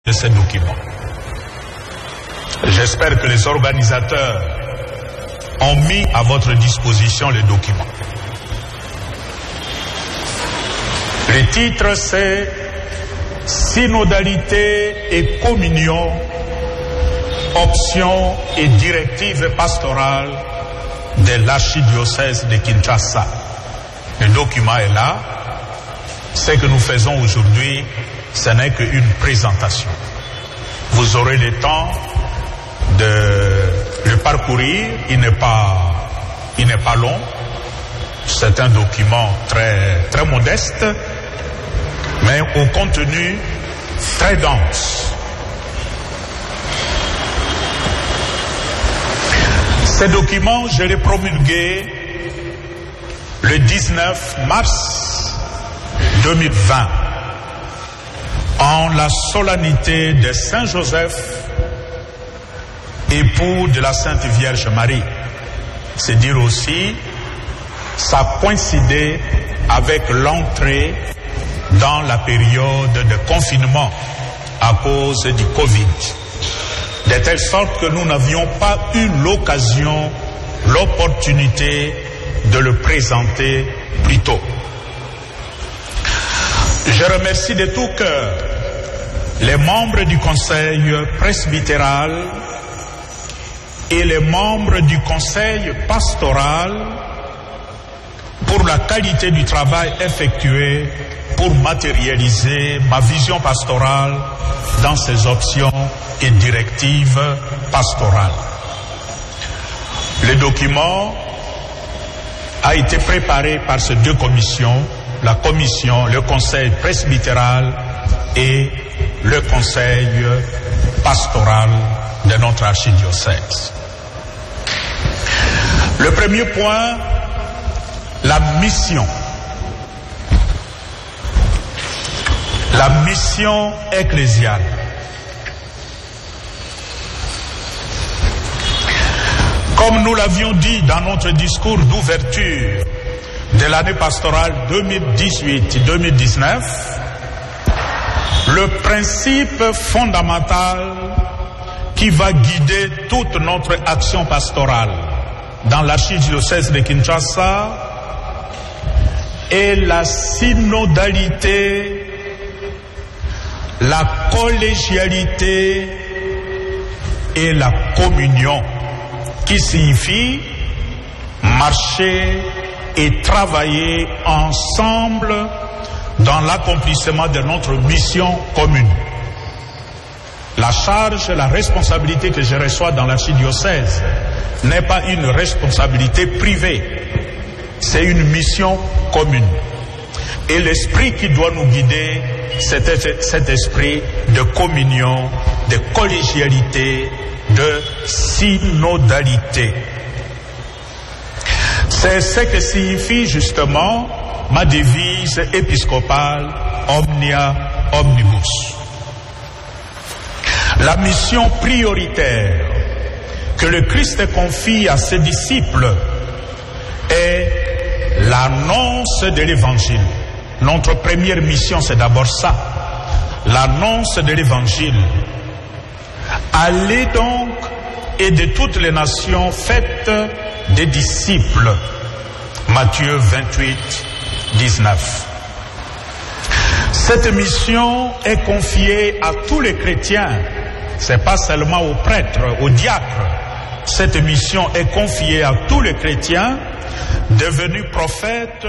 de ces documents. J'espère que les organisateurs ont mis à votre disposition les documents. Le titre, c'est « Synodalité et communion, options et directives pastorales de l'archidiocèse de Kinshasa ». Le document est là. Ce que nous faisons aujourd'hui, ce n'est qu'une présentation. Vous aurez le temps de le parcourir. Il n'est pas long. C'est un document très modeste, mais au contenu très dense. Ces documents, je les promulgué le 19 mars 2020 en la solennité de Saint Joseph, époux de la Sainte Vierge Marie. C'est dire aussi, ça coïncidait avec l'entrée dans la période de confinement à cause du Covid, de telle sorte que nous n'avions pas eu l'opportunité de le présenter plus tôt. Je remercie de tout cœur les membres du conseil presbytéral et les membres du conseil pastoral pour la qualité du travail effectué pour matérialiser ma vision pastorale dans ces options et directives pastorales. Le document a été préparé par ces deux commissions, le conseil presbytéral et le conseil pastoral de notre archidiocèse. Le premier point, la mission. La mission ecclésiale. Comme nous l'avions dit dans notre discours d'ouverture de l'année pastorale 2018-2019, le principe fondamental qui va guider toute notre action pastorale dans l'archidiocèse de Kinshasa est la synodalité, la collégialité et la communion, qui signifie marcher et travailler ensemble dans l'accomplissement de notre mission commune. La charge, la responsabilité que je reçois dans l'archidiocèse n'est pas une responsabilité privée, c'est une mission commune. Et l'esprit qui doit nous guider, c'est cet esprit de communion, de collégialité, de synodalité. C'est ce que signifie justement ma devise épiscopale Omnia Omnibus. La mission prioritaire que le Christ confie à ses disciples est l'annonce de l'évangile. Notre première mission, c'est d'abord ça, l'annonce de l'évangile. Allez donc et de toutes les nations faites des disciples. Matthieu 28, 19. Cette mission est confiée à tous les chrétiens. C'est pas seulement aux prêtres, aux diacres. Cette mission est confiée à tous les chrétiens devenus prophètes